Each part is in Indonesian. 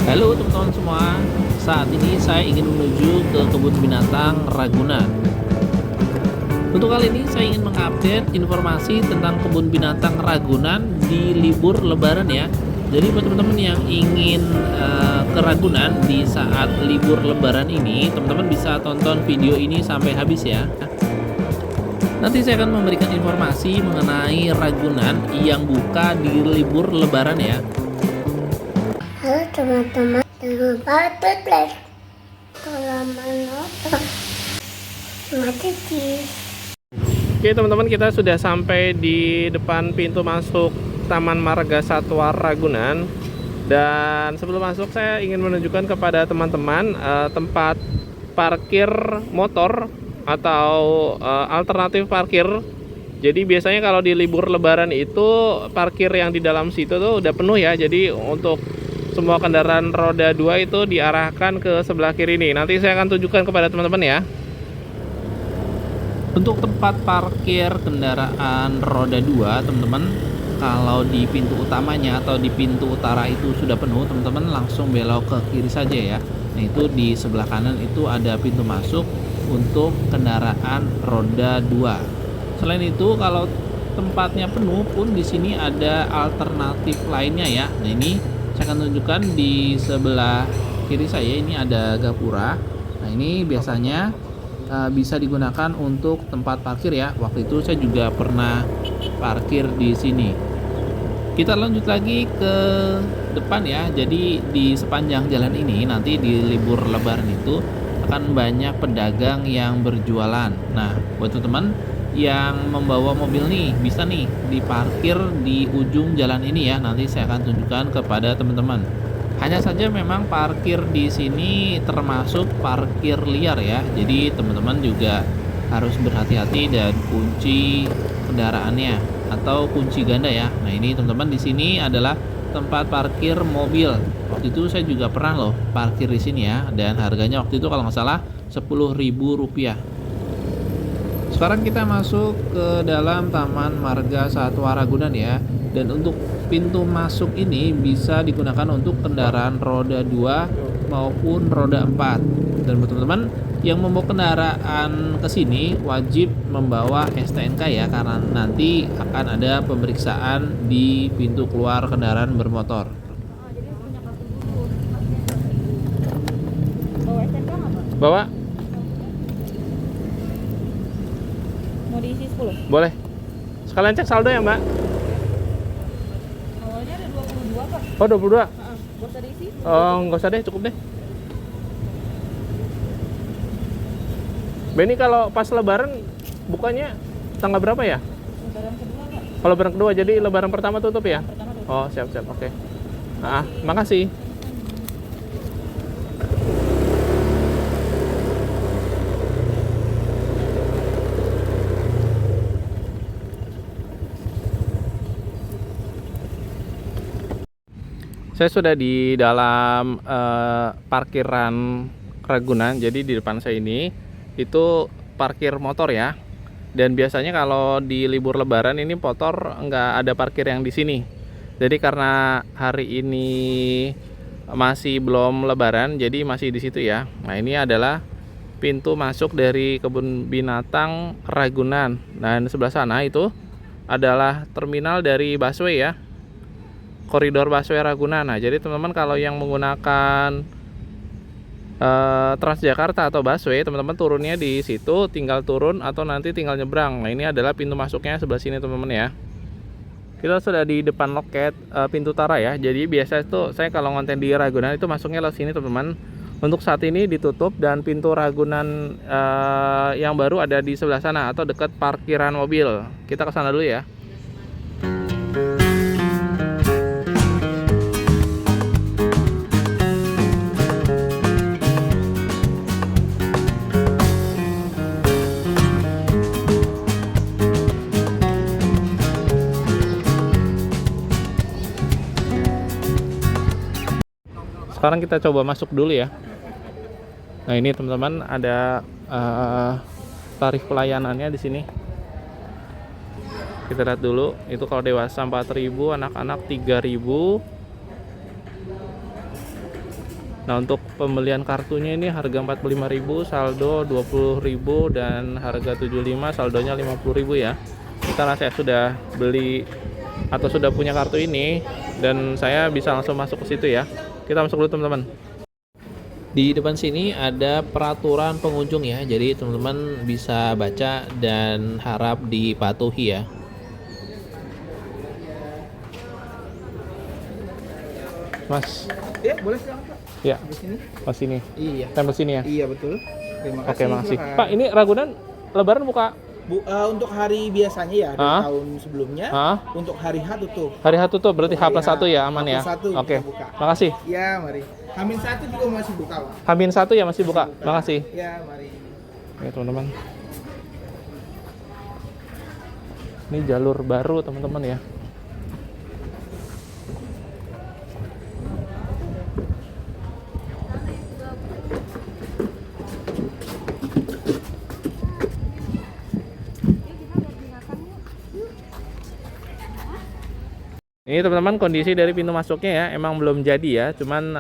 Halo teman-teman semua, saat ini saya ingin menuju ke kebun binatang Ragunan. Untuk kali ini saya ingin mengupdate informasi tentang kebun binatang Ragunan di libur Lebaran ya. Jadi buat teman-teman yang ingin ke Ragunan di saat libur Lebaran ini, teman-teman bisa tonton video ini sampai habis ya. Nanti saya akan memberikan informasi mengenai Ragunan yang buka di libur Lebaran ya. Halo teman-teman, jangan lupa like, kalau menonton, mati di. Oke teman-teman, kita sudah sampai di depan pintu masuk Taman Marga Satwa Ragunan. Dan sebelum masuk saya ingin menunjukkan kepada teman-teman tempat parkir motor atau alternatif parkir. Jadi biasanya kalau di libur Lebaran itu parkir yang di dalam situ tuh udah penuh ya. Jadi untuk semua kendaraan roda 2 itu diarahkan ke sebelah kiri ini. Nanti saya akan tunjukkan kepada teman-teman ya. Untuk tempat parkir kendaraan roda 2, teman-teman, kalau di pintu utamanya atau di pintu utara itu sudah penuh, teman-teman langsung belok ke kiri saja ya. Nah, itu di sebelah kanan itu ada pintu masuk untuk kendaraan roda 2. Selain itu, kalau tempatnya penuh pun di sini ada alternatif lainnya ya. Nah, ini saya akan tunjukkan di sebelah kiri saya ini ada gapura. Nah, ini biasanya bisa digunakan untuk tempat parkir ya. Waktu itu saya juga pernah parkir di sini. Kita lanjut lagi ke depan ya. Jadi di sepanjang jalan ini nanti di libur Lebaran itu akan banyak pedagang yang berjualan. Nah, buat teman-teman yang membawa mobil nih, bisa nih diparkir di ujung jalan ini ya. Nanti saya akan tunjukkan kepada teman-teman. Hanya saja memang parkir di sini termasuk parkir liar ya. Jadi teman-teman juga harus berhati-hati dan kunci kendaraannya atau kunci ganda ya. Nah, ini teman-teman di sini adalah tempat parkir mobil. Waktu itu saya juga pernah loh parkir di sini ya, dan harganya waktu itu kalau nggak salah Rp10.000. Sekarang kita masuk ke dalam Taman Marga Satwa Ragunan ya. Dan untuk pintu masuk ini bisa digunakan untuk kendaraan roda 2 maupun roda 4. Dan buat teman-teman yang membawa kendaraan ke sini wajib membawa STNK ya, karena nanti akan ada pemeriksaan di pintu keluar kendaraan bermotor. Bawa? Mau diisi 10? Boleh. Sekalian cek saldo ya, Mbak? Awalnya ada 22 Pak. Oh, 22. Gak usah diisi? Oh, nggak usah deh, cukup deh. Benny, kalau pas lebaran bukanya tanggal berapa ya? Lebaran kedua Pak. Kalau lebaran kedua, jadi lebaran pertama tutup ya? Pertama tuh. Oh, siap-siap, oke. Makasih. Saya sudah di dalam parkiran Ragunan. Jadi di depan saya ini itu parkir motor ya. Dan biasanya kalau di libur Lebaran ini motor nggak ada parkir yang di sini. Jadi karena hari ini masih belum Lebaran, jadi masih di situ ya. Nah, ini adalah pintu masuk dari kebun binatang Ragunan. Dan sebelah sana itu adalah terminal dari busway ya. Koridor busway Ragunan. Nah, jadi teman-teman kalau yang menggunakan Transjakarta atau busway, teman-teman turunnya di situ, tinggal turun atau nanti tinggal nyebrang. Nah, ini adalah pintu masuknya sebelah sini teman-teman ya. Kita sudah di depan loket pintu utara ya. Jadi biasa itu saya kalau ngonten di Ragunan itu masuknya lewat sini teman-teman. Untuk saat ini ditutup dan pintu Ragunan yang baru ada di sebelah sana atau dekat parkiran mobil. Kita ke sana dulu ya. Sekarang kita coba masuk dulu ya. Nah, ini teman-teman ada tarif pelayanannya di sini. Kita lihat dulu, itu kalau dewasa 4.000, anak-anak 3.000. Nah, untuk pembelian kartunya ini harga 45.000, saldo 20.000, dan harga 75, saldonya 50.000 ya. Karena saya sudah beli atau sudah punya kartu ini dan saya bisa langsung masuk ke situ ya. Kita masuk dulu teman-teman. Di depan sini ada peraturan pengunjung ya, jadi teman-teman bisa baca dan harap dipatuhi ya. Mas, Ya, boleh silakan Pak. ya, Di sini. pas sini. Iya. Tempel sini ya. Iya, betul. Terima kasih. Oke, makasih. silakan. Pak, ini Ragunan Lebaran buka? Untuk hari biasanya ya, dari Hah? tahun sebelumnya. Hah? Untuk hari H tutup. Hari H tutup berarti H+1 ya, aman ya. H+1 Oke. kita buka. Makasih. Ya, mari. H-1 juga masih buka, Pak. H-1 ya masih buka. Makasih. Ya, mari. Oke, teman-teman. Ini jalur baru, teman-teman ya. Ini teman-teman kondisi dari pintu masuknya ya, emang belum jadi ya, cuman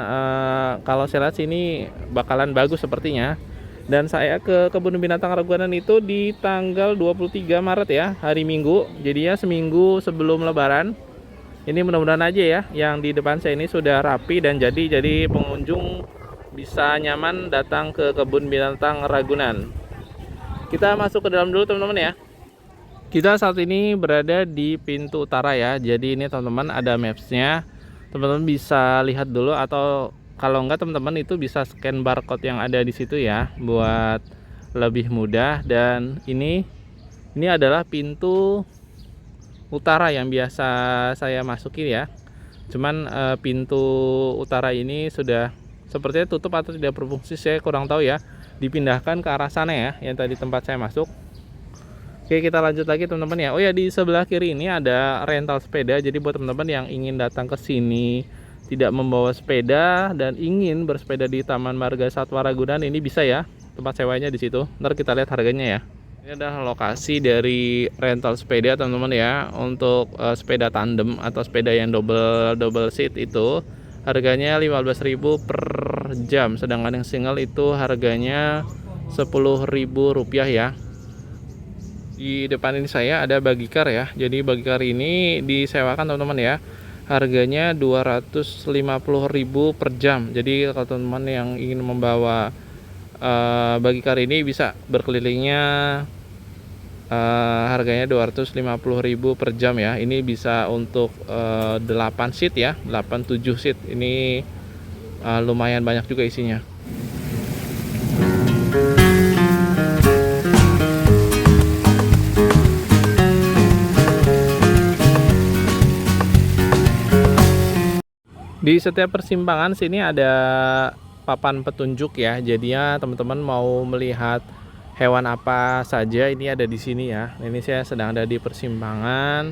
kalau saya lihat sini bakalan bagus sepertinya. Dan saya ke Kebun Binatang Ragunan itu di tanggal 23 Maret ya, hari Minggu, jadinya seminggu sebelum Lebaran. Ini mudah-mudahan aja ya, yang di depan saya ini sudah rapi dan jadi pengunjung bisa nyaman datang ke Kebun Binatang Ragunan. Kita masuk ke dalam dulu teman-teman ya. Kita saat ini berada di pintu utara ya. Jadi ini teman-teman ada mapsnya. Teman-teman bisa lihat dulu, atau kalau enggak teman-teman itu bisa scan barcode yang ada di situ ya, buat lebih mudah. Dan ini adalah pintu utara yang biasa saya masuki ya. Cuman pintu utara ini sudah sepertinya tutup atau tidak berfungsi, saya kurang tahu ya. Dipindahkan ke arah sana ya, yang tadi tempat saya masuk. Oke, kita lanjut lagi teman-teman ya. Oh ya, di sebelah kiri ini ada rental sepeda. Jadi buat teman-teman yang ingin datang ke sini tidak membawa sepeda dan ingin bersepeda di Taman Marga Satwa Ragunan, ini bisa ya. Tempat sewanya di situ. Ntar kita lihat harganya ya. Ini adalah lokasi dari rental sepeda teman-teman ya. Untuk sepeda tandem atau sepeda yang double seat itu harganya 15.000 per jam. Sedangkan yang single itu harganya 10.000 rupiah ya. Di depan ini saya ada bagicar ya. Jadi bagicar ini disewakan teman-teman ya. Harganya 250.000 per jam. Jadi kalau teman-teman yang ingin membawa bagicar ini bisa berkelilingnya, harganya 250.000 per jam ya. Ini bisa untuk 8 seat ya, 8-7 seat. Ini lumayan banyak juga isinya. Di setiap persimpangan sini ada papan petunjuk ya. Jadinya teman-teman mau melihat hewan apa saja ini ada di sini ya. Ini saya sedang ada di persimpangan.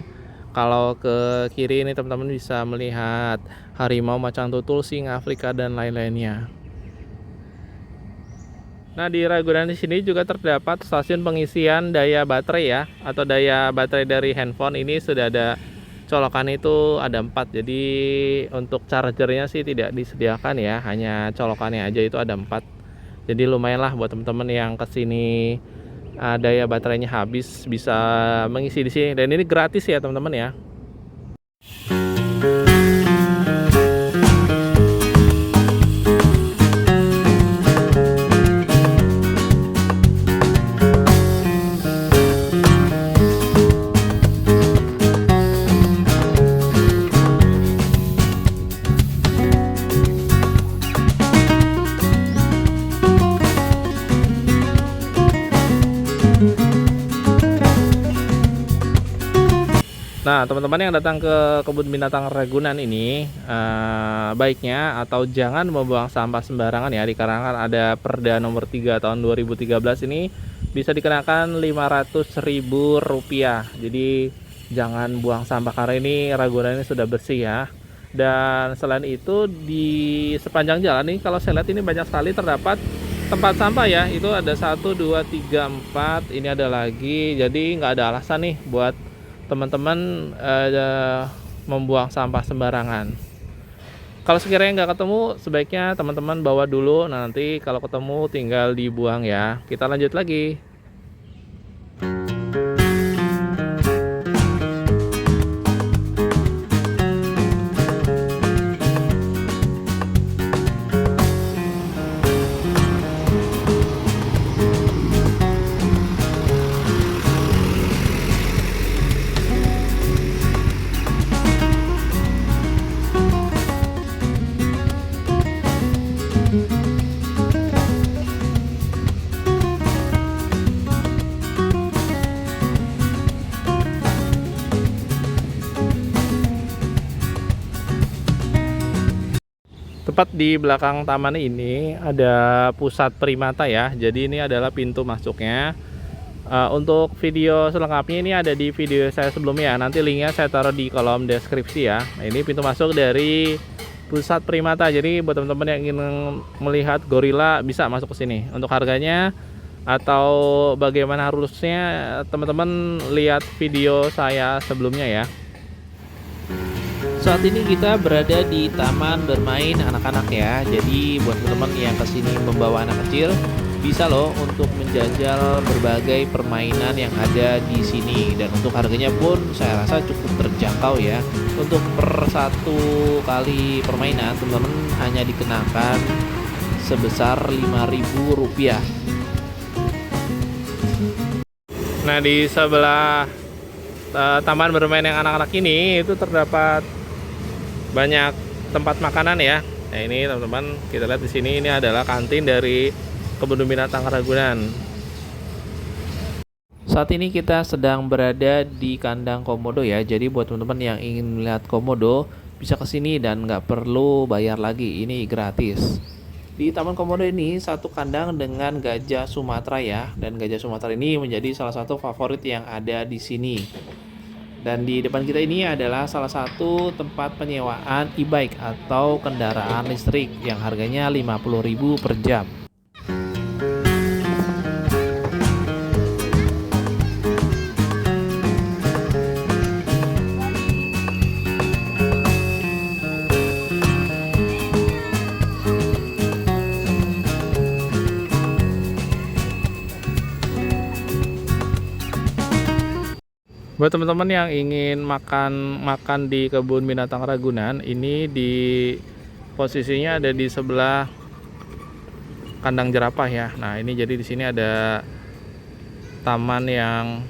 Kalau ke kiri ini teman-teman bisa melihat harimau, macan tutul, singa Afrika dan lain-lainnya. Nah, di Ragunan di sini juga terdapat stasiun pengisian daya baterai ya, atau daya baterai dari handphone. Ini sudah ada colokan, itu ada 4. Jadi untuk chargernya sih tidak disediakan ya, hanya colokannya aja itu ada 4. Jadi lumayan lah buat teman-teman yang kesini daya baterainya habis bisa mengisi di sini, dan ini gratis ya teman-teman ya. Nah, teman-teman yang datang ke Kebun Binatang Ragunan ini baiknya atau jangan membuang sampah sembarangan ya, dikarenakan ada Perda nomor 3 tahun 2013 ini bisa dikenakan Rp500.000. Jadi jangan buang sampah karena ini Ragunan ini sudah bersih ya. Dan selain itu di sepanjang jalan ini kalau saya lihat ini banyak sekali terdapat tempat sampah ya. Itu ada 1, 2, 3, 4, ini ada lagi. Jadi nggak ada alasan nih buat teman-teman membuang sampah sembarangan. Kalau sekiranya nggak ketemu, sebaiknya teman-teman bawa dulu. Nah, nanti kalau ketemu tinggal dibuang ya. Kita lanjut lagi. Tepat di belakang taman ini ada pusat primata ya. Jadi ini adalah pintu masuknya. Untuk video selengkapnya ini ada di video saya sebelumnya. Nanti linknya saya taruh di kolom deskripsi ya. Nah, ini pintu masuk dari pusat primata. Jadi buat teman-teman yang ingin melihat gorila bisa masuk ke sini. Untuk harganya atau bagaimana harusnya, teman-teman lihat video saya sebelumnya ya. Saat ini kita berada di taman bermain anak-anak ya. Jadi buat teman-teman yang kesini membawa anak kecil, bisa loh untuk menjajal berbagai permainan yang ada di sini. Dan untuk harganya pun saya rasa cukup terjangkau ya. Untuk per satu kali permainan teman-teman hanya dikenakan sebesar Rp5.000. Nah, di sebelah taman bermain yang anak-anak ini itu terdapat banyak tempat makanan ya. Nah, ini teman-teman kita lihat di sini, ini adalah kantin dari Kebun Binatang Ragunan. Saat ini kita sedang berada di kandang komodo ya. Jadi buat teman-teman yang ingin melihat komodo bisa ke sini dan nggak perlu bayar lagi. Ini gratis. Di Taman Komodo ini satu kandang dengan gajah Sumatera ya. Dan gajah Sumatera ini menjadi salah satu favorit yang ada di sini. Dan di depan kita ini adalah salah satu tempat penyewaan e-bike atau kendaraan listrik yang harganya Rp50.000 per jam. Buat teman-teman yang ingin makan di Kebun Binatang Ragunan, ini di posisinya ada di sebelah kandang jerapah ya. Nah, ini jadi di sini ada taman yang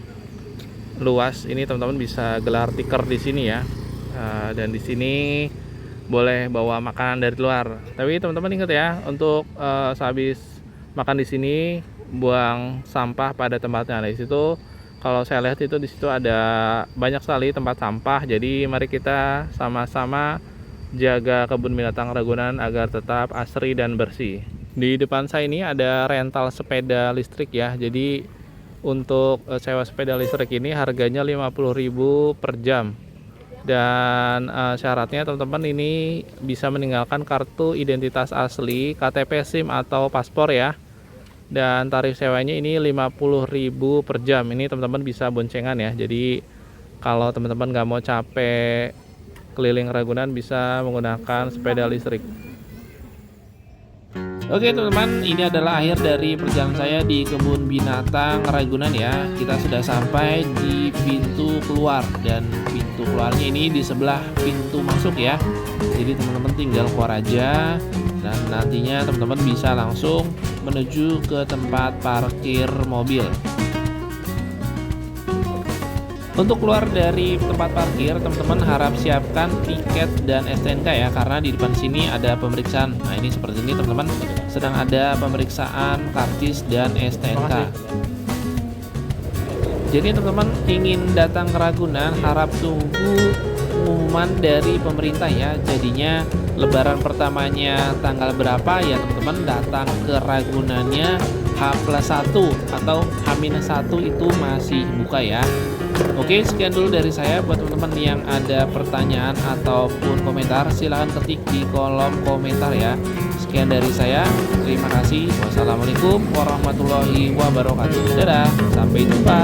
luas. Ini teman-teman bisa gelar tikar di sini ya. Dan di sini boleh bawa makanan dari luar. Tapi teman-teman ingat ya, untuk sehabis makan di sini buang sampah pada tempatnya. Nah, di situ kalau saya lihat itu di situ ada banyak sekali tempat sampah. Jadi mari kita sama-sama jaga Kebun Binatang Ragunan agar tetap asri dan bersih. Di depan saya ini ada rental sepeda listrik ya. Jadi untuk sewa sepeda listrik ini harganya Rp50.000 per jam. Dan syaratnya teman-teman ini bisa meninggalkan kartu identitas asli, KTP SIM atau paspor ya. Dan tarif sewanya ini Rp50.000 per jam. Ini teman-teman bisa boncengan ya. Jadi kalau teman-teman nggak mau capek keliling Ragunan bisa menggunakan sepeda listrik. Oke teman-teman, ini adalah akhir dari perjalanan saya di Kebun Binatang Ragunan ya. Kita sudah sampai di pintu keluar dan pintu keluarnya ini di sebelah pintu masuk ya. Jadi teman-teman tinggal keluar aja dan nantinya teman-teman bisa langsung menuju ke tempat parkir mobil. Untuk keluar dari tempat parkir, teman-teman harap siapkan tiket dan STNK ya, karena di depan sini ada pemeriksaan. Nah, ini seperti ini teman-teman, sedang ada pemeriksaan karcis dan STNK. Jadi teman-teman ingin datang ke Ragunan, harap tunggu pengumuman dari pemerintah ya. Jadinya lebaran pertamanya tanggal berapa ya teman-teman, datang ke Ragunannya H+1 atau H-1 itu masih buka ya. Oke, sekian dulu dari saya. Buat teman-teman yang ada pertanyaan ataupun komentar, silahkan ketik di kolom komentar ya. Sekian dari saya, terima kasih. Wassalamualaikum warahmatullahi wabarakatuh. Dadah, sampai jumpa.